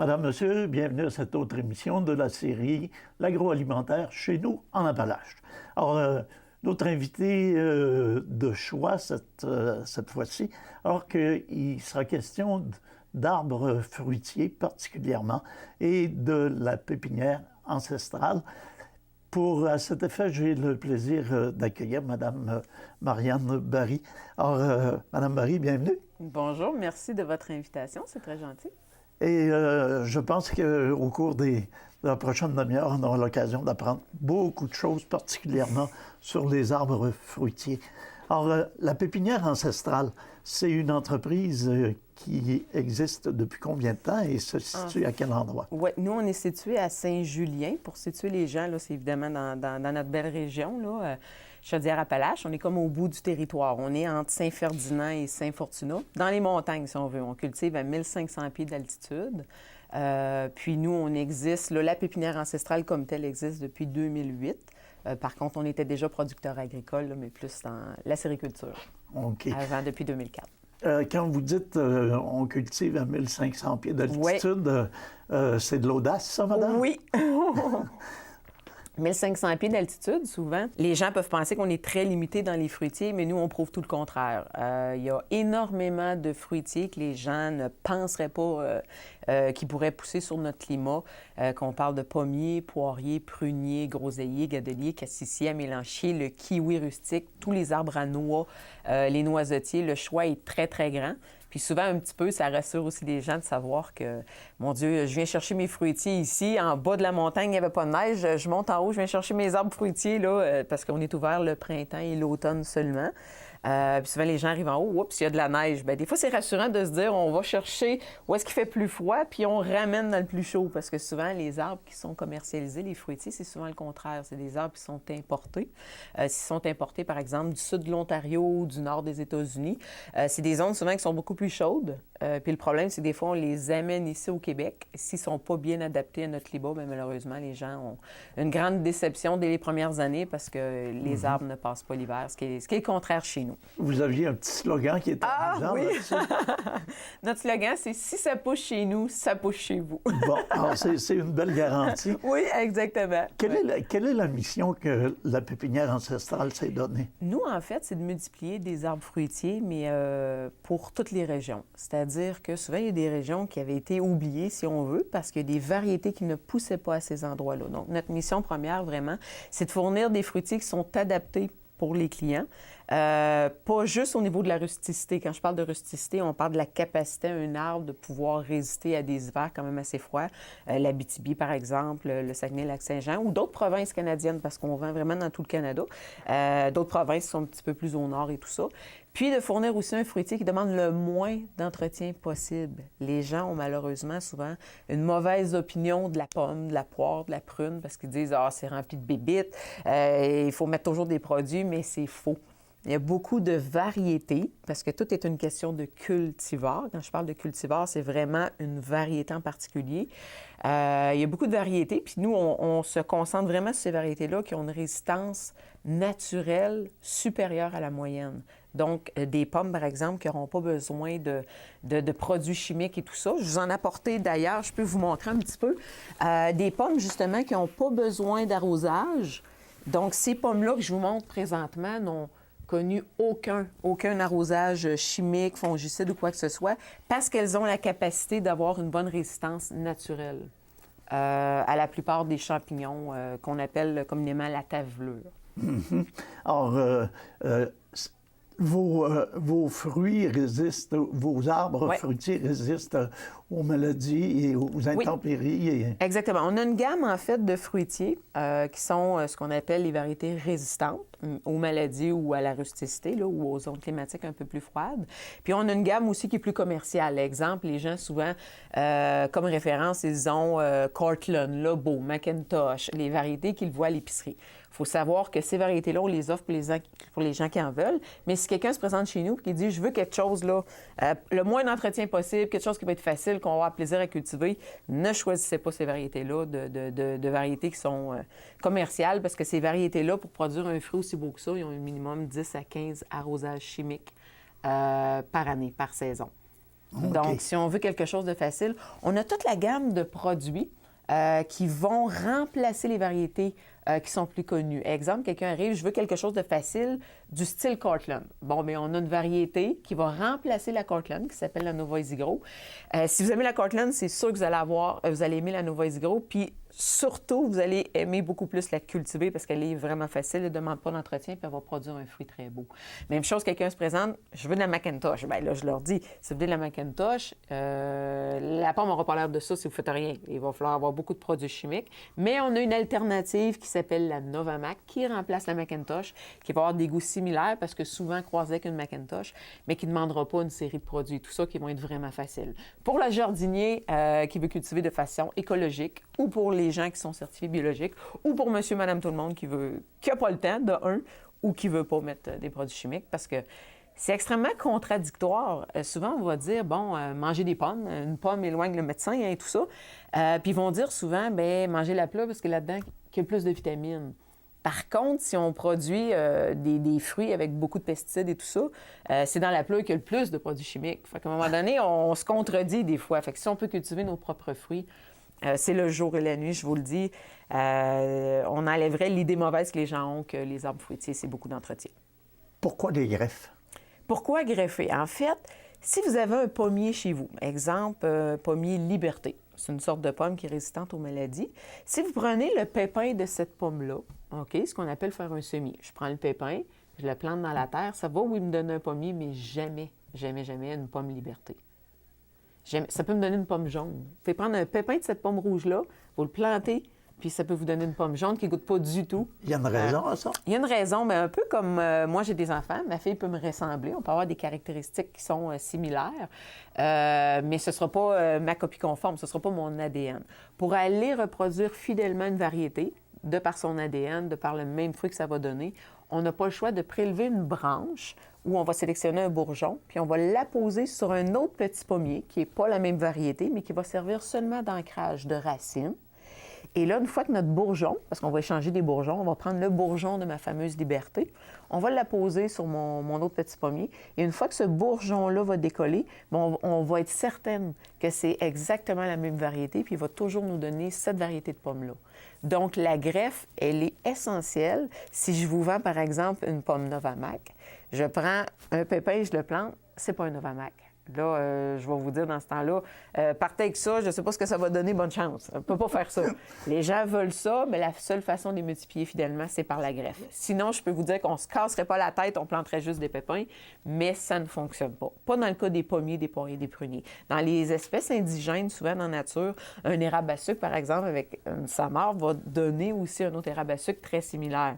Madame, Monsieur, bienvenue à cette autre émission de la série L'agroalimentaire chez nous en Appalaches. Alors, notre invité de choix cette fois-ci, alors qu'il sera question d'arbres fruitiers particulièrement et de la pépinière ancestrale. À cet effet, j'ai le plaisir d'accueillir Madame Marianne Barry. Alors, Madame Barry, bienvenue. Bonjour, merci de votre invitation, c'est très gentil. Et je pense qu'au cours de la prochaine demi-heure, on aura l'occasion d'apprendre beaucoup de choses, particulièrement sur les arbres fruitiers. Alors, la pépinière ancestrale, c'est une entreprise qui existe depuis combien de temps et se situe à quel endroit? Oui, nous, on est situé à Saint-Julien. Pour situer les gens, là, c'est évidemment dans notre belle région, là, Chaudière-Appalaches. On est comme au bout du territoire. On est entre Saint-Ferdinand et Saint-Fortunat, dans les montagnes, si on veut. On cultive à 1500 pieds d'altitude. Puis nous, on existe, là, la pépinière ancestrale comme telle existe depuis 2008. Par contre, on était déjà producteur agricole, là, mais plus dans la sériculture, avant, depuis 2004. Quand vous dites on cultive à 1500 pieds d'altitude, c'est de l'audace, ça, madame? Oui. 1500 pieds d'altitude, souvent, les gens peuvent penser qu'on est très limité dans les fruitiers, mais nous, on prouve tout le contraire. Il y a énormément de fruitiers que les gens ne penseraient pas qui pourraient pousser sur notre climat, qu'on parle de pommiers, poiriers, pruniers, groseilliers, gadeliers, cassissiers, mélanchiers, le kiwi rustique, tous les arbres à noix, les noisetiers. Le choix est très, très grand. Puis souvent, un petit peu, ça rassure aussi les gens de savoir que, mon Dieu, je viens chercher mes fruitiers ici, en bas de la montagne, il n'y avait pas de neige, je monte en haut, je viens chercher mes arbres fruitiers, là, parce qu'on est ouvert le printemps et l'automne seulement. Puis souvent, les gens arrivent en haut, oups, il y a de la neige. Bien, des fois, c'est rassurant de se dire, on va chercher où est-ce qu'il fait plus froid, puis on ramène dans le plus chaud. Parce que souvent, les arbres qui sont commercialisés, les fruitiers, c'est souvent le contraire. C'est des arbres qui sont importés. S'ils sont importés, par exemple, du sud de l'Ontario ou du nord des États-Unis, c'est des zones souvent qui sont beaucoup plus chaudes. Puis le problème, c'est que des fois, on les amène ici au Québec. S'ils ne sont pas bien adaptés à notre climat, bien, malheureusement, les gens ont une grande déception dès les premières années parce que les arbres ne passent pas l'hiver, ce qui est le contraire chez nous. Vous aviez un petit slogan qui était amusant là-dessus. Notre slogan, c'est « Si ça pousse chez nous, ça pousse chez vous ». Bon, alors c'est une belle garantie. Oui, exactement. Quelle est la mission que la pépinière ancestrale s'est donnée? Nous, en fait, c'est de multiplier des arbres fruitiers, mais pour toutes les régions. C'est-à-dire que souvent, il y a des régions qui avaient été oubliées, si on veut, parce qu'il y a des variétés qui ne poussaient pas à ces endroits-là. Donc, notre mission première, vraiment, c'est de fournir des fruitiers qui sont adaptés pour les clients. Pas juste au niveau de la rusticité. Quand je parle de rusticité, on parle de la capacité à un arbre de pouvoir résister à des hivers quand même assez froids. L'Abitibi, par exemple, le Saguenay-Lac-Saint-Jean ou d'autres provinces canadiennes, parce qu'on vend vraiment dans tout le Canada. D'autres provinces qui sont un petit peu plus au nord et tout ça. Puis de fournir aussi un fruitier qui demande le moins d'entretien possible. Les gens ont malheureusement souvent une mauvaise opinion de la pomme, de la poire, de la prune, parce qu'ils disent « Ah, c'est rempli de bébites, il faut mettre toujours des produits », mais c'est faux. Il y a beaucoup de variétés, parce que tout est une question de cultivar. Quand je parle de cultivar, c'est vraiment une variété en particulier. Il y a beaucoup de variétés, puis nous, on se concentre vraiment sur ces variétés-là qui ont une résistance naturelle supérieure à la moyenne. Donc, des pommes, par exemple, qui n'auront pas besoin de produits chimiques et tout ça. Je vous en ai apporté d'ailleurs, je peux vous montrer un petit peu. Des pommes, justement, qui n'ont pas besoin d'arrosage. Donc, ces pommes-là que je vous montre présentement n'ont connu aucun arrosage chimique, fongicide ou quoi que ce soit, parce qu'elles ont la capacité d'avoir une bonne résistance naturelle à la plupart des champignons qu'on appelle communément la tavelure. Mm-hmm. Alors, vos fruits résistent, vos arbres fruitiers résistent aux maladies et aux intempéries. Oui. Exactement. On a une gamme, en fait, de fruitiers qui sont ce qu'on appelle les variétés résistantes aux maladies ou à la rusticité, là, ou aux zones climatiques un peu plus froides. Puis on a une gamme aussi qui est plus commerciale. Exemple, les gens, souvent, comme référence, ils ont Cortland, Lobo, McIntosh, les variétés qu'ils voient à l'épicerie. Il faut savoir que ces variétés-là, on les offre pour les gens qui en veulent. Mais si quelqu'un se présente chez nous et qui dit « je veux quelque chose, là, le moins d'entretien possible, quelque chose qui va être facile, qu'on va avoir plaisir à cultiver », ne choisissez pas ces variétés-là de variétés qui sont commerciales, parce que ces variétés-là, pour produire un fruit aussi beau que ça, ils ont un minimum 10 à 15 arrosages chimiques par année, par saison. Okay. Donc, si on veut quelque chose de facile, on a toute la gamme de produits qui vont remplacer les variétés qui sont plus connues. Exemple, quelqu'un arrive, je veux quelque chose de facile du style Cortland. Bon, bien, on a une variété qui va remplacer la Cortland, qui s'appelle la Nova Isigro. Si vous aimez la Cortland, c'est sûr que vous allez aimer la Nova Isigro, puis surtout, vous allez aimer beaucoup plus la cultiver parce qu'elle est vraiment facile, elle ne demande pas d'entretien, puis elle va produire un fruit très beau. Même chose, quelqu'un se présente, je veux de la McIntosh. Bien là, je leur dis, si vous voulez de la McIntosh, la pomme n'aura pas l'air de ça si vous ne faites rien. Il va falloir avoir beaucoup de produits chimiques. Mais on a une alternative qui s'appelle la Novamac, qui remplace la McIntosh, qui va avoir des goûts similaires parce que souvent croisés avec une McIntosh, mais qui ne demandera pas une série de produits, tout ça, qui vont être vraiment faciles. Pour le jardinier qui veut cultiver de façon écologique, ou pour les gens qui sont certifiés biologiques, ou pour monsieur, madame, tout le monde qui n'a pas le temps, de un, ou qui ne veut pas mettre des produits chimiques, parce que c'est extrêmement contradictoire. Souvent, on va dire, bon, manger des pommes, une pomme éloigne le médecin et tout ça. Puis ils vont dire souvent, bien, manger la plat parce que là-dedans, il y a plus de vitamines. Par contre, si on produit des fruits avec beaucoup de pesticides et tout ça, c'est dans la plat qu'il y a le plus de produits chimiques. Fait qu'à un moment donné, on se contredit des fois. Fait que si on peut cultiver nos propres fruits, c'est le jour et la nuit, je vous le dis. On enlèverait l'idée mauvaise que les gens ont que les arbres fruitiers, c'est beaucoup d'entretien. Pourquoi des greffes? Pourquoi greffer? En fait, si vous avez un pommier chez vous, exemple, pommier Liberté, c'est une sorte de pomme qui est résistante aux maladies. Si vous prenez le pépin de cette pomme-là, OK, ce qu'on appelle faire un semis, je prends le pépin, je le plante dans la terre, ça va, oui, me donner un pommier, mais jamais, jamais, jamais une pomme Liberté. Ça peut me donner une pomme jaune. Vous pouvez prendre un pépin de cette pomme rouge-là, vous le plantez, puis ça peut vous donner une pomme jaune qui ne goûte pas du tout. Il y a une raison à ça? Il y a une raison, mais un peu comme moi, j'ai des enfants, ma fille peut me ressembler, on peut avoir des caractéristiques qui sont similaires, mais ce ne sera pas ma copie conforme, ce ne sera pas mon ADN. Pour aller reproduire fidèlement une variété, de par son ADN, de par le même fruit que ça va donner, on n'a pas le choix de prélever une branche où on va sélectionner un bourgeon, puis on va l'apposer sur un autre petit pommier qui n'est pas la même variété, mais qui va servir seulement d'ancrage de racines. Et là, une fois que notre bourgeon, parce qu'on va échanger des bourgeons, on va prendre le bourgeon de ma fameuse Liberté, on va l'apposer sur mon autre petit pommier. Et une fois que ce bourgeon-là va décoller, bon, on va être certaine que c'est exactement la même variété, puis il va toujours nous donner cette variété de pommes-là. Donc, la greffe, elle est essentielle. Si je vous vends, par exemple, une pomme Novamac, je prends un pépin, je le plante, c'est pas un Novamac. Là, je vais vous dire dans ce temps-là, partez avec ça, je ne sais pas ce que ça va donner, bonne chance. On ne peut pas faire ça. Les gens veulent ça, mais la seule façon de les multiplier fidèlement, c'est par la greffe. Sinon, je peux vous dire qu'on ne se casserait pas la tête, on planterait juste des pépins, mais ça ne fonctionne pas. Pas dans le cas des pommiers, des poiriers, des pruniers. Dans les espèces indigènes, souvent dans la nature, un érable à sucre, par exemple, avec une samare, va donner aussi un autre érable à sucre très similaire.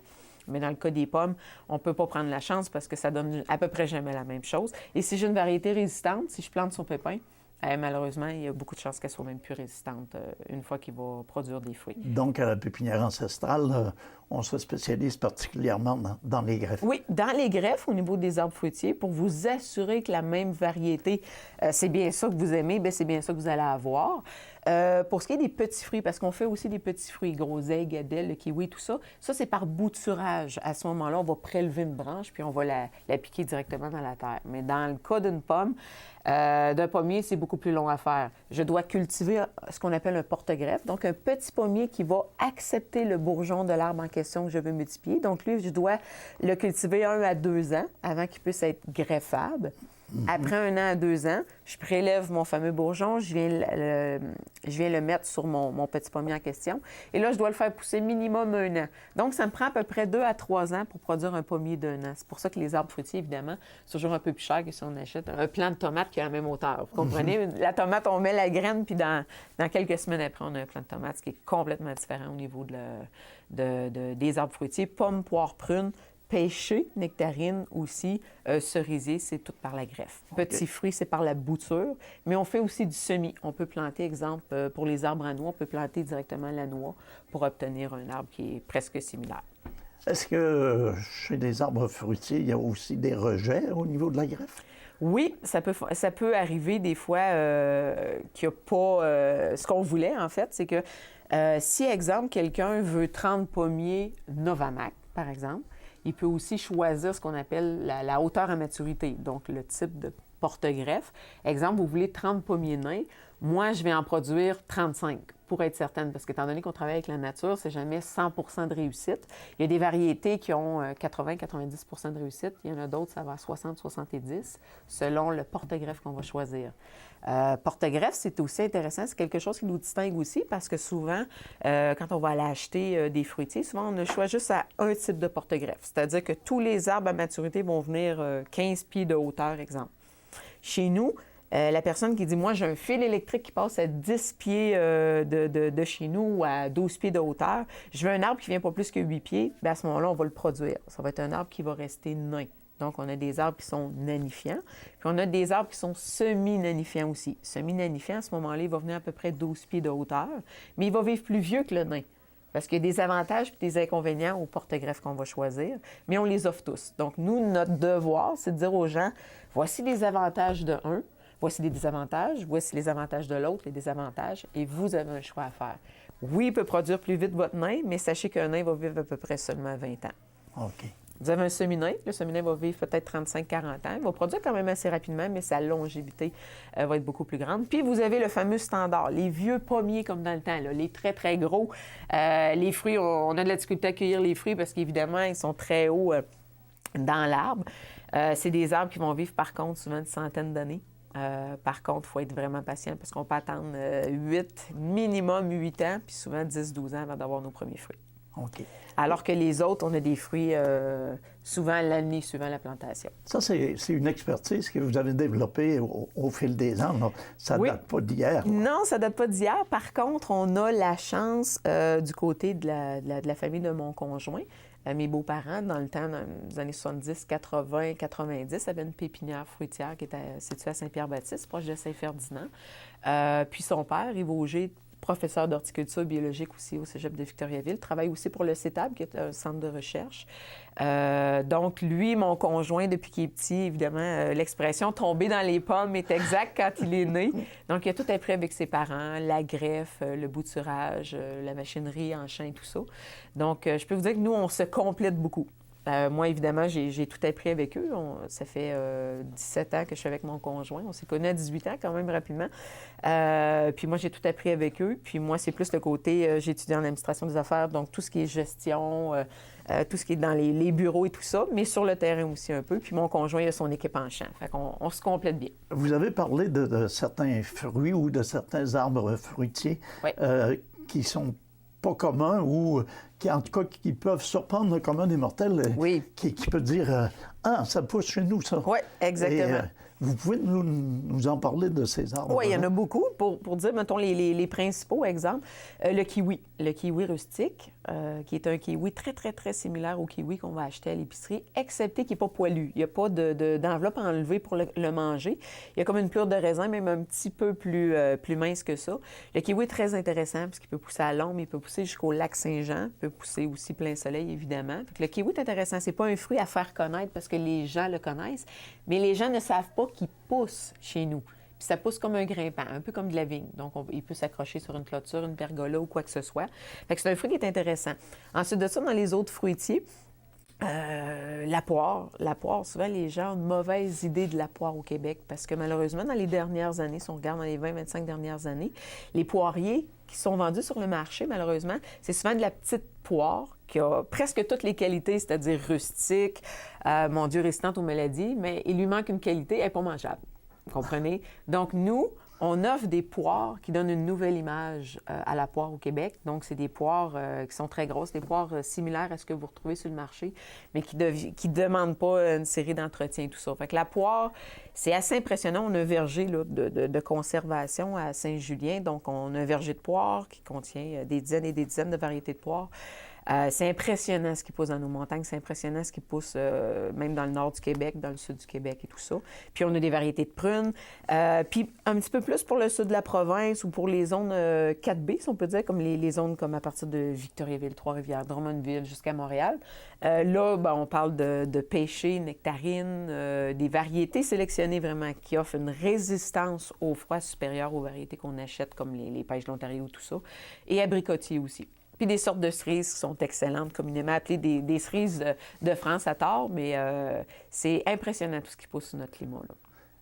Mais dans le cas des pommes, on ne peut pas prendre la chance parce que ça donne à peu près jamais la même chose. Et si j'ai une variété résistante, si je plante son pépin, malheureusement, il y a beaucoup de chances qu'elle soit même plus résistante une fois qu'il va produire des fruits. Donc, à la pépinière ancestrale, on se spécialise particulièrement dans les greffes. Oui, dans les greffes, au niveau des arbres fruitiers, pour vous assurer que la même variété, c'est bien ça que vous aimez, bien, c'est bien ça que vous allez avoir. Pour ce qui est des petits fruits, parce qu'on fait aussi des petits fruits, groseilles, gadelles, le kiwi, tout ça, ça, c'est par bouturage. À ce moment-là, on va prélever une branche puis on va la piquer directement dans la terre. Mais dans le cas d'une pomme, d'un pommier, c'est beaucoup plus long à faire. Je dois cultiver ce qu'on appelle un porte-greffe, donc un petit pommier qui va accepter le bourgeon de l'arbre en question que je veux multiplier. Donc lui, je dois le cultiver 1 à 2 ans avant qu'il puisse être greffable. Après 1 an à 2 ans, je prélève mon fameux bourgeon, je viens le mettre sur mon petit pommier en question. Et là, je dois le faire pousser minimum 1 an. Donc, ça me prend à peu près 2 à 3 ans pour produire un pommier d'1 an. C'est pour ça que les arbres fruitiers, évidemment, c'est toujours un peu plus cher que si on achète un plant de tomate qui a la même hauteur. Vous comprenez? La tomate, on met la graine, puis dans quelques semaines après, on a un plant de tomate, ce qui est complètement différent au niveau des arbres fruitiers. Pommes, poires, prunes, pêcher, nectarine aussi, cerisier, c'est tout par la greffe. Petits fruits, c'est par la bouture, mais on fait aussi du semis. On peut planter, exemple, pour les arbres à noix, on peut planter directement la noix pour obtenir un arbre qui est presque similaire. Est-ce que chez les arbres fruitiers, il y a aussi des rejets au niveau de la greffe? Oui, ça peut arriver des fois qu'il n'y a pas ce qu'on voulait, en fait. C'est que si, exemple, quelqu'un veut 30 pommiers Novamac, par exemple, il peut aussi choisir ce qu'on appelle la hauteur à maturité, donc le type de porte-greffe. Exemple, vous voulez 30 pommiers nains, moi, je vais en produire 35 pour être certaine, parce qu'étant donné qu'on travaille avec la nature, c'est jamais 100 de réussite. Il y a des variétés qui ont 80-90 de réussite. Il y en a d'autres, ça va à 60-70, selon le porte-greffe qu'on va choisir. Porte-greffe, c'est aussi intéressant. C'est quelque chose qui nous distingue aussi parce que souvent, quand on va aller acheter des fruitiers, souvent, on a le choix juste à un type de porte-greffe. C'est-à-dire que tous les arbres à maturité vont venir 15 pieds de hauteur, exemple. Chez nous, la personne qui dit « Moi, j'ai un fil électrique qui passe à 10 pieds de chez nous ou à 12 pieds de hauteur. Je veux un arbre qui vient pas plus que 8 pieds. » Bien, à ce moment-là, on va le produire. Ça va être un arbre qui va rester nain. Donc, on a des arbres qui sont nanifiants. Puis, on a des arbres qui sont semi-nanifiants aussi. Semi-nanifiant, à ce moment-là, il va venir à peu près 12 pieds de hauteur, mais il va vivre plus vieux que le nain. Parce qu'il y a des avantages et des inconvénients au porte-greffe qu'on va choisir, mais on les offre tous. Donc, nous, notre devoir, c'est de dire aux gens, voici les avantages de un, voici les désavantages, voici les avantages de l'autre, les désavantages, et vous avez un choix à faire. Oui, il peut produire plus vite votre nain, mais sachez qu'un nain va vivre à peu près seulement 20 ans. OK. Vous avez un semi-nain. Le semi-nain va vivre peut-être 35-40 ans. Il va produire quand même assez rapidement, mais sa longévité va être beaucoup plus grande. Puis, vous avez le fameux standard, les vieux pommiers comme dans le temps, là, les très, très gros. Les fruits, on a de la difficulté à cueillir les fruits parce qu'évidemment, ils sont très hauts dans l'arbre. C'est des arbres qui vont vivre, par contre, souvent une centaine d'années. Par contre, il faut être vraiment patient parce qu'on peut attendre minimum 8 ans, puis souvent 10-12 ans avant d'avoir nos premiers fruits. OK. Alors que les autres, on a des fruits souvent l'année suivant la plantation. Ça, c'est une expertise que vous avez développée au fil des ans. Là. Ça ne date pas d'hier. Non, ça ne date pas d'hier. Par contre, on a la chance du côté de la famille de mon conjoint. Mes beaux-parents, dans le temps, dans les années 70, 80, 90, avaient une pépinière fruitière qui était située à Saint-Pierre-Baptiste, proche de Saint-Ferdinand. Puis son père, Yves Auger, professeur d'horticulture biologique aussi au cégep de Victoriaville, travaille aussi pour le CETAB, qui est un centre de recherche. Donc, lui, mon conjoint, depuis qu'il est petit, évidemment, l'expression « tomber dans les pommes » est exacte quand il est né. Donc, il a tout appris avec ses parents, la greffe, le bouturage, la machinerie en chien, tout ça. Donc, je peux vous dire que nous, on se complète beaucoup. Moi, évidemment, j'ai tout appris avec eux. Ça fait 17 ans que je suis avec mon conjoint. On s'est connus à 18 ans, quand même rapidement. Puis moi, j'ai tout appris avec eux. Puis moi, c'est plus le côté, j'ai étudié en administration des affaires, donc tout ce qui est gestion, tout ce qui est dans les bureaux et tout ça, mais sur le terrain aussi un peu. Puis mon conjoint, il a son équipe en champ. Fait qu'on se complète bien. Vous avez parlé de certains fruits ou de certains arbres fruitiers qui sont pas communs ou qui, en tout cas, qui peuvent surprendre le commun des mortels, qui peut dire « Ah, ça pousse chez nous, ça! » Oui, exactement. Vous pouvez nous en parler de ces arbres? Oui, il y en a beaucoup. Pour dire, mettons, les principaux exemples. Le kiwi rustique, qui est un kiwi très, très, très similaire au kiwi qu'on va acheter à l'épicerie, excepté qu'il n'est pas poilu. Il n'y a pas d'enveloppe enlevée pour le manger. Il y a comme une pelure de raisin, même un petit peu plus mince que ça. Le kiwi est très intéressant parce qu'il peut pousser à l'ombre, il peut pousser jusqu'au lac Saint-Jean, il peut pousser aussi plein soleil, évidemment. Fait que le kiwi est intéressant. C'est pas un fruit à faire connaître parce que les gens le connaissent, mais les gens ne savent pas qu'il pousse chez nous. Puis ça pousse comme un grimpant, un peu comme de la vigne. Donc, il peut s'accrocher sur une clôture, une pergola ou quoi que ce soit. Fait que c'est un fruit qui est intéressant. Ensuite de ça, dans les autres fruitiers, La poire. La poire, souvent, les gens ont une mauvaise idée de la poire au Québec parce que malheureusement, dans les dernières années, si on regarde dans les 20-25 dernières années, les poiriers qui sont vendus sur le marché, malheureusement, c'est souvent de la petite poire qui a presque toutes les qualités, c'est-à-dire rustique, mon Dieu, résistante aux maladies, mais il lui manque une qualité, elle n'est pas mangeable. Vous comprenez? Donc, nous, on offre des poires qui donnent une nouvelle image à la poire au Québec. Donc, c'est des poires qui sont très grosses, des poires similaires à ce que vous retrouvez sur le marché, mais qui ne demandent pas une série d'entretiens et tout ça. Fait que la poire, c'est assez impressionnant. On a un verger là, de conservation à Saint-Julien. Donc, on a un verger de poire qui contient des dizaines et des dizaines de variétés de poires. C'est impressionnant ce qui pousse dans nos montagnes, c'est impressionnant ce qui pousse même dans le nord du Québec, dans le sud du Québec et tout ça. Puis on a des variétés de prunes. Puis un petit peu plus pour le sud de la province ou pour les zones 4B, si on peut dire, comme les zones comme à partir de Victoriaville, Trois-Rivières, Drummondville jusqu'à Montréal. Là, ben, on parle de pêcher, nectarines, des variétés sélectionnées vraiment qui offrent une résistance au froid supérieure aux variétés qu'on achète comme les pêches de l'Ontario, tout ça. Et abricotiers aussi. Puis des sortes de cerises qui sont excellentes, communément appelées des cerises de France à tort, mais c'est impressionnant tout ce qui pousse sur notre climat, là.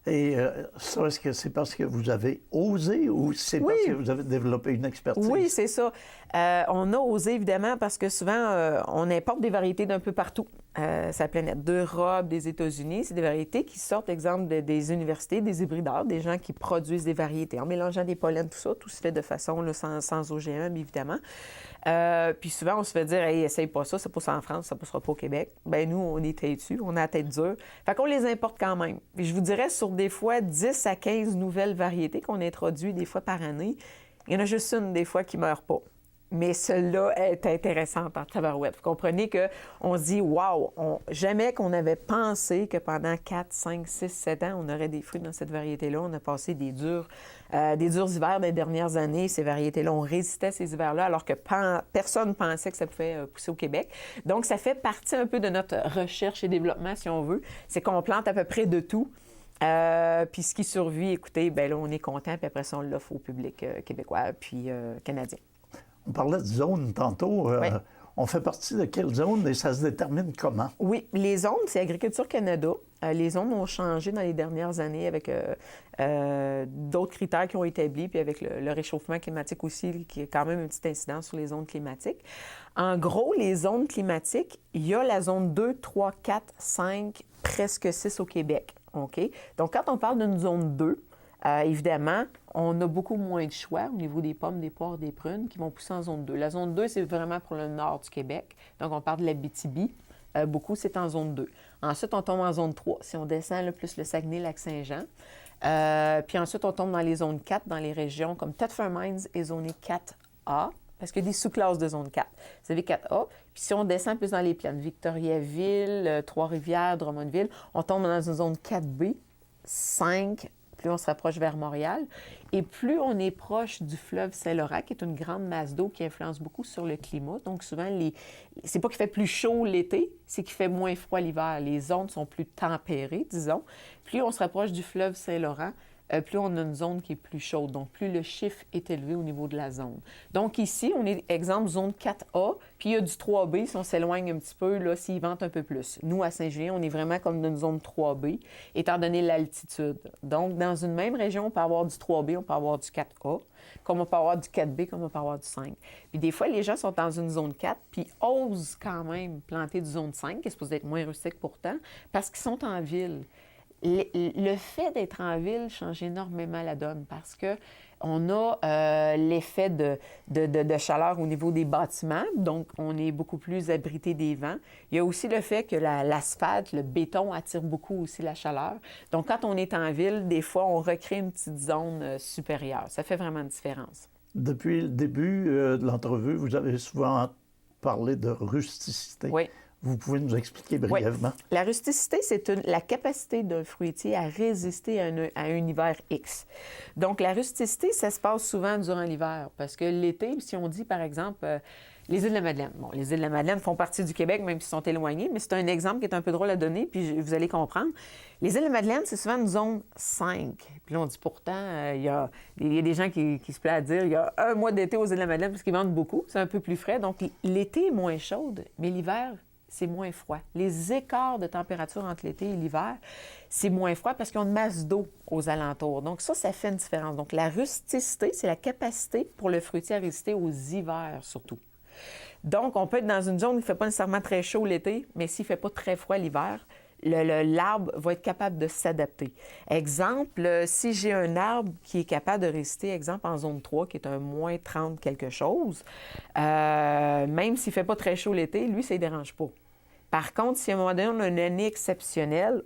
Et ça, est-ce que c'est parce que vous avez osé ou c'est parce que vous avez développé une expertise? Oui, c'est ça. On a osé, évidemment, parce que souvent, on importe des variétés d'un peu partout. Sur la planète, d'Europe, des États-Unis. C'est des variétés qui sortent, exemple, des universités, des hybrideurs, des gens qui produisent des variétés. En mélangeant des pollens, tout se fait de façon là, sans OGM, évidemment. Puis souvent, on se fait dire, hey, essaye pas ça, ça pousse en France, ça poussera pas au Québec. Bien, nous, on est têtus, on a la tête dure. Fait qu'on les importe quand même. Puis je vous dirais, sur des fois 10 à 15 nouvelles variétés qu'on introduit des fois par année, il y en a juste une des fois qui meurt pas. Mais celle-là est intéressante en tabarouette. Vous comprenez qu'on se dit, wow, jamais qu'on avait pensé que pendant 4, 5, 6, 7 ans, on aurait des fruits dans cette variété-là. On a passé des durs hivers des dernières années. Ces variétés-là, on résistait à ces hivers-là, alors que personne ne pensait que ça pouvait pousser au Québec. Donc, ça fait partie un peu de notre recherche et développement, si on veut. C'est qu'on plante à peu près de tout. Puis ce qui survit, écoutez, bien là, on est content, puis après ça, on l'offre au public québécois puis canadien. On parlait de zone tantôt. Oui. On fait partie de quelle zone et ça se détermine comment? Oui, les zones, c'est Agriculture Canada. Les zones ont changé dans les dernières années avec d'autres critères qui ont été établis, puis avec le réchauffement climatique aussi, qui a quand même une petite incidence sur les zones climatiques. En gros, les zones climatiques, il y a la zone 2, 3, 4, 5, presque 6 au Québec. OK? Donc, quand on parle d'une zone 2, évidemment, on a beaucoup moins de choix au niveau des pommes, des poires, des prunes qui vont pousser en zone 2. La zone 2, c'est vraiment pour le nord du Québec. Donc, on parle de l'Abitibi. Beaucoup, c'est en zone 2. Ensuite, on tombe en zone 3. Si on descend là, plus le Saguenay, Lac-Saint-Jean. Puis ensuite, on tombe dans les zones 4, dans les régions comme Thetford Mines est zonée 4A, parce qu'il y a des sous-classes de zone 4. C'est les 4A. Puis si on descend plus dans les plaines, Victoriaville, Trois-Rivières, Drummondville, on tombe dans une zone 4B, 5, plus on se rapproche vers Montréal. Et plus on est proche du fleuve Saint-Laurent, qui est une grande masse d'eau qui influence beaucoup sur le climat. Donc souvent, c'est pas qu'il fait plus chaud l'été, c'est qu'il fait moins froid l'hiver. Les zones sont plus tempérées, disons. Plus on se rapproche du fleuve Saint-Laurent, plus on a une zone qui est plus chaude. Donc, plus le chiffre est élevé au niveau de la zone. Donc, ici, on est, exemple, zone 4A, puis il y a du 3B si on s'éloigne un petit peu, là, s'il vente un peu plus. Nous, à Saint-Julien, on est vraiment comme dans une zone 3B, étant donné l'altitude. Donc, dans une même région, on peut avoir du 3B, on peut avoir du 4A, comme on peut avoir du 4B, comme on peut avoir du 5. Puis des fois, les gens sont dans une zone 4, puis osent quand même planter du zone 5, qui est supposé être moins rustique pourtant, parce qu'ils sont en ville. Le fait d'être en ville change énormément la donne parce que on a l'effet de chaleur au niveau des bâtiments, donc on est beaucoup plus abrité des vents. Il y a aussi le fait que l'asphalte, le béton attire beaucoup aussi la chaleur. Donc quand on est en ville, des fois, on recrée une petite zone supérieure. Ça fait vraiment une différence. Depuis le début de l'entrevue, vous avez souvent parlé de rusticité. Oui. Vous pouvez nous expliquer brièvement? Oui. La rusticité, c'est la capacité d'un fruitier à résister à un hiver X. Donc, la rusticité, ça se passe souvent durant l'hiver parce que l'été, si on dit, par exemple, les îles de la Madeleine. Bon, les îles de la Madeleine font partie du Québec, même s'ils sont éloignés, mais c'est un exemple qui est un peu drôle à donner, puis vous allez comprendre. Les îles de la Madeleine, c'est souvent une zone 5. Puis là, on dit pourtant, il y a des gens qui se plaisent à dire il y a un mois d'été aux îles de la Madeleine parce qu'ils vendent beaucoup, c'est un peu plus frais. Donc, l'été est moins chaude, mais l'hiver, c'est moins froid. Les écarts de température entre l'été et l'hiver, c'est moins froid parce qu'ils ont une masse d'eau aux alentours. Donc ça fait une différence. Donc la rusticité, c'est la capacité pour le fruitier à résister aux hivers surtout. Donc on peut être dans une zone qui ne fait pas nécessairement très chaud l'été, mais s'il ne fait pas très froid l'hiver, l'arbre va être capable de s'adapter. Exemple, si j'ai un arbre qui est capable de résister, exemple, en zone 3, qui est un moins 30 quelque chose, même s'il ne fait pas très chaud l'été, lui, ça ne dérange pas. Par contre, si à un moment donné, on a une année exceptionnelle,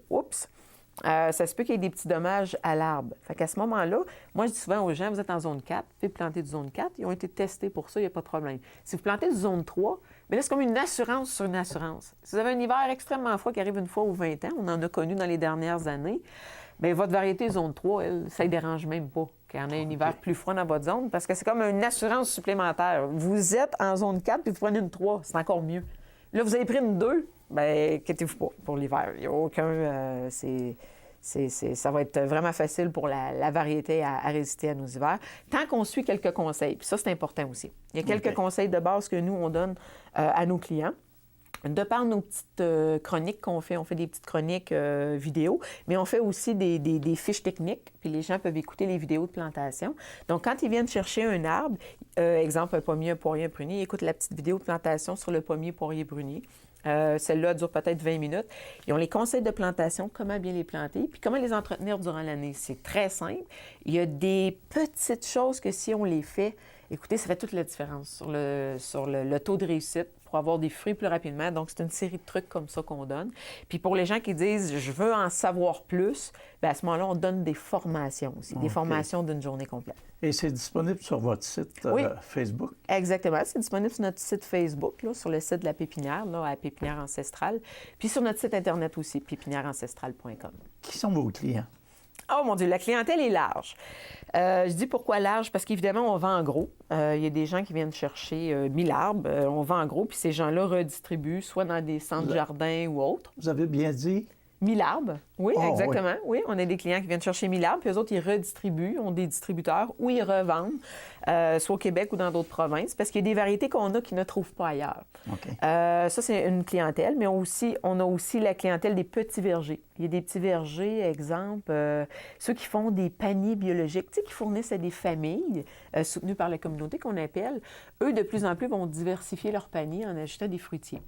ça se peut qu'il y ait des petits dommages à l'arbre. Fait qu'à ce moment-là, moi, je dis souvent aux gens, vous êtes en zone 4, vous pouvez planter de zone 4, ils ont été testés pour ça, il n'y a pas de problème. Si vous plantez de zone 3, bien là, c'est comme une assurance sur une assurance. Si vous avez un hiver extrêmement froid qui arrive une fois aux 20 ans, on en a connu dans les dernières années, bien, votre variété zone 3, elle, ça ne dérange même pas qu'il y en ait un hiver plus froid dans votre zone, parce que c'est comme une assurance supplémentaire. Vous êtes en zone 4, puis vous prenez une 3, c'est encore mieux. Là, vous avez pris une 2, bien, inquiétez-vous pas pour l'hiver. Il n'y a aucun... ça va être vraiment facile pour la variété à résister à nos hivers, tant qu'on suit quelques conseils. Puis ça, c'est important aussi. Il y a quelques conseils de base que nous, on donne à nos clients. De par nos petites chroniques qu'on fait, on fait des petites chroniques vidéo, mais on fait aussi des fiches techniques, puis les gens peuvent écouter les vidéos de plantation. Donc, quand ils viennent chercher un arbre, exemple, un pommier, un poirier, un prunier, ils écoutent la petite vidéo de plantation sur le pommier, poirier, prunier. Celle-là dure peut-être 20 minutes. Ils ont les conseils de plantation, comment bien les planter, puis comment les entretenir durant l'année. C'est très simple. Il y a des petites choses que si on les fait, écoutez, ça fait toute la différence sur le taux de réussite pour avoir des fruits plus rapidement. Donc, c'est une série de trucs comme ça qu'on donne. Puis pour les gens qui disent « je veux en savoir plus », bien, à ce moment-là, on donne des formations aussi, des formations d'une journée complète. Et c'est disponible sur votre site Facebook? Exactement. C'est disponible sur notre site Facebook, là, sur le site de la pépinière, là, à Pépinière Ancestrale, puis sur notre site Internet aussi, pépinièreancestrale.com. Qui sont vos clients? Oh mon Dieu, la clientèle est large. Je dis pourquoi large? Parce qu'évidemment, on vend en gros. Il y a des gens qui viennent chercher 1000 arbres. On vend en gros, puis ces gens-là redistribuent soit dans des centres jardins ou autres. Vous avez bien dit? 1000 arbres, oui, exactement. Oui, on a des clients qui viennent chercher 1000 arbres, puis eux autres, ils redistribuent, ont des distributeurs, ou ils revendent, soit au Québec ou dans d'autres provinces, parce qu'il y a des variétés qu'on a qu'ils ne trouvent pas ailleurs. Ça, c'est une clientèle, mais on a aussi la clientèle des petits vergers. Il y a des petits vergers, exemple, ceux qui font des paniers biologiques, tu sais, qui fournissent à des familles soutenues par la communauté qu'on appelle. Eux, de plus en plus, vont diversifier leur panier en ajoutant des fruitiers.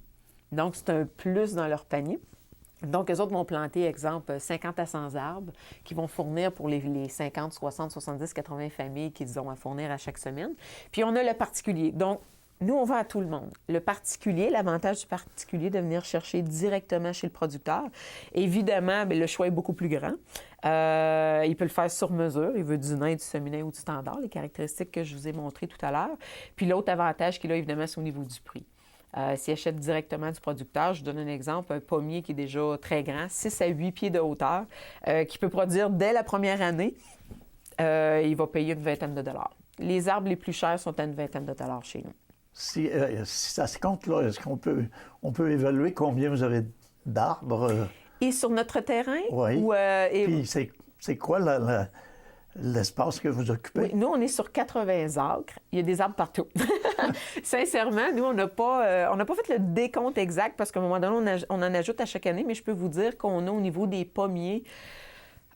Donc, c'est un plus dans leur panier. Donc, eux autres vont planter, exemple, 50 à 100 arbres qui vont fournir pour les 50, 60, 70, 80 familles qu'ils ont à fournir à chaque semaine. Puis, on a le particulier. Donc, nous, on vend à tout le monde. Le particulier, l'avantage du particulier de venir chercher directement chez le producteur. Évidemment, bien, le choix est beaucoup plus grand. Il peut le faire sur mesure. Il veut du nain, du semi-nain ou du standard, les caractéristiques que je vous ai montrées tout à l'heure. Puis, l'autre avantage qu'il a, évidemment, c'est au niveau du prix. S'il achète directement du producteur, je vous donne un exemple, un pommier qui est déjà très grand, 6 à 8 pieds de hauteur, qui peut produire dès la première année, il va payer une vingtaine de dollars. Les arbres les plus chers sont à une vingtaine de dollars chez nous. Si ça se compte, là, est-ce qu'on peut évaluer combien vous avez d'arbres? Et sur notre terrain? Oui. Puis c'est quoi l'espace que vous occupez? Oui, nous, on est sur 80 acres. Il y a des arbres partout. Sincèrement, nous, on n'a pas fait le décompte exact parce qu'à un moment donné, on en ajoute à chaque année, mais je peux vous dire qu'on a au niveau des pommiers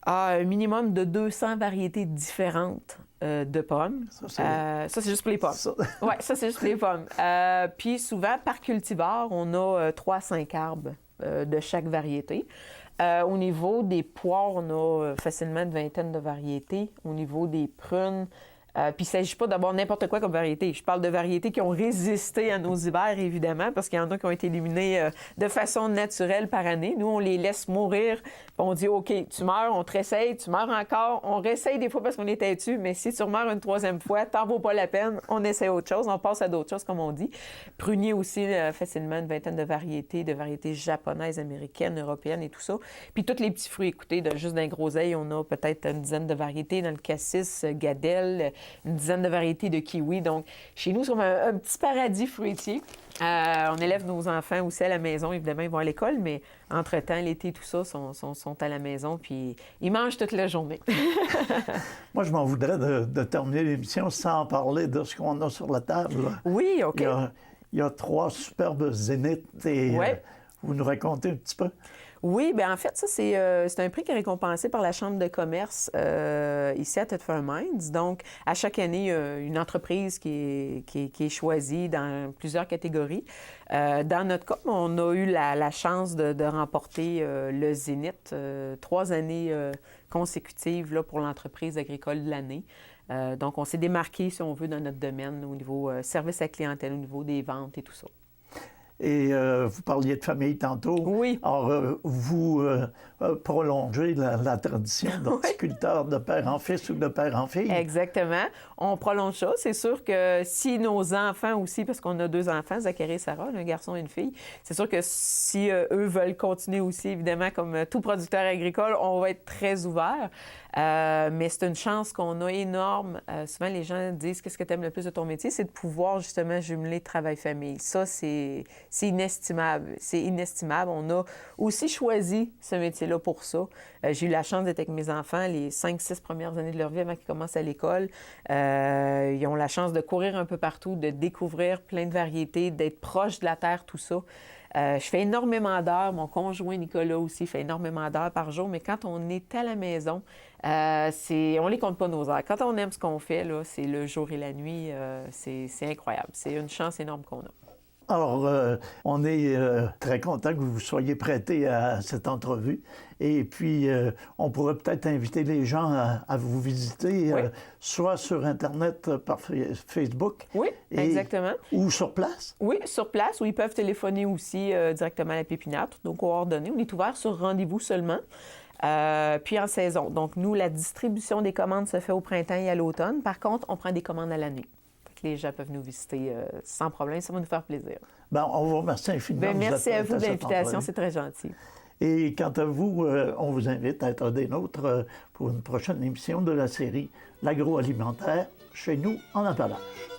un minimum de 200 variétés différentes de pommes. Ça, c'est juste pour les pommes. Oui, ça, c'est juste pour les pommes. Puis souvent, par cultivar, on a 3 à 5 arbres de chaque variété. Au niveau des poires, on a facilement une vingtaine de variétés. Au niveau des prunes, puis il ne s'agit pas d'avoir n'importe quoi comme variété. Je parle de variétés qui ont résisté à nos hivers, évidemment, parce qu'il y en a qui ont été éliminées de façon naturelle par année. Nous, on les laisse mourir. Puis on dit, OK, tu meurs, on te réessaye, tu meurs encore. On réessaye des fois parce qu'on est têtu, mais si tu meurs une troisième fois, t'en vaut pas la peine. On essaie autre chose, on passe à d'autres choses, comme on dit. Prunier aussi, facilement une vingtaine de variétés japonaises, américaines, européennes et tout ça. Puis tous les petits fruits, écoutez, juste d'un groseille, on a peut-être une dizaine de variétés dans le cassis, gadelle, une dizaine de variétés de kiwi. Donc, chez nous, c'est comme un petit paradis fruitier. On élève nos enfants aussi à la maison. Évidemment, ils vont à l'école, mais entre-temps, l'été, tout ça, sont à la maison, puis ils mangent toute la journée. Moi, je m'en voudrais de terminer l'émission sans parler de ce qu'on a sur la table. Oui, OK. il y a 3 superbes zéniths et Ouais. vous nous racontez un petit peu? Oui, bien en fait, ça, c'est un prix qui est récompensé par la Chambre de commerce ici à Thetford Mines. Donc, à chaque année, il y a une entreprise qui est choisie dans plusieurs catégories. Dans notre cas, on a eu la chance de remporter le Zénith 3 années consécutives là, pour l'entreprise agricole de l'année. Donc, on s'est démarqué, si on veut, dans notre domaine au niveau service à clientèle, au niveau des ventes et tout ça. Et vous parliez de famille tantôt. Oui. Alors, vous prolongez la tradition d'horticulteur de père en fils ou de père en fille. Exactement. On prolonge ça. C'est sûr que si nos enfants aussi, parce qu'on a 2 enfants, Zachary et Sarah, un garçon et une fille, c'est sûr que si eux veulent continuer aussi, évidemment, comme tout producteur agricole, on va être très ouvert. Mais c'est une chance qu'on a énorme. Souvent, les gens disent qu'est-ce que tu aimes le plus de ton métier, c'est de pouvoir justement jumeler travail-famille. Ça, c'est inestimable. C'est inestimable. On a aussi choisi ce métier-là pour ça. J'ai eu la chance d'être avec mes enfants les 5-6 premières années de leur vie avant qu'ils commencent à l'école. Ils ont la chance de courir un peu partout, de découvrir plein de variétés, d'être proche de la terre, tout ça. Je fais énormément d'heures. Mon conjoint Nicolas aussi fait énormément d'heures par jour. Mais quand on est à la maison, on les compte pas nos heures. Quand on aime ce qu'on fait, là, c'est le jour et la nuit. C'est incroyable. C'est une chance énorme qu'on a. Alors, on est très content que vous soyez prêté à cette entrevue. Et puis, on pourrait peut-être inviter les gens à vous visiter, Oui. soit sur Internet par Facebook. Oui, exactement. Ou sur place. Oui, sur place, ou ils peuvent téléphoner aussi directement à la pépinière, donc coordonnées. On est ouvert sur rendez-vous seulement. Puis en saison. Donc, nous, la distribution des commandes se fait au printemps et à l'automne. Par contre, on prend des commandes à l'année. Les gens peuvent nous visiter sans problème. Ça va nous faire plaisir. Bien, on vous remercie infiniment. Merci à vous de l'invitation. C'est très gentil. Et quant à vous, on vous invite à être des nôtres pour une prochaine émission de la série L'agroalimentaire chez nous en Appalaches.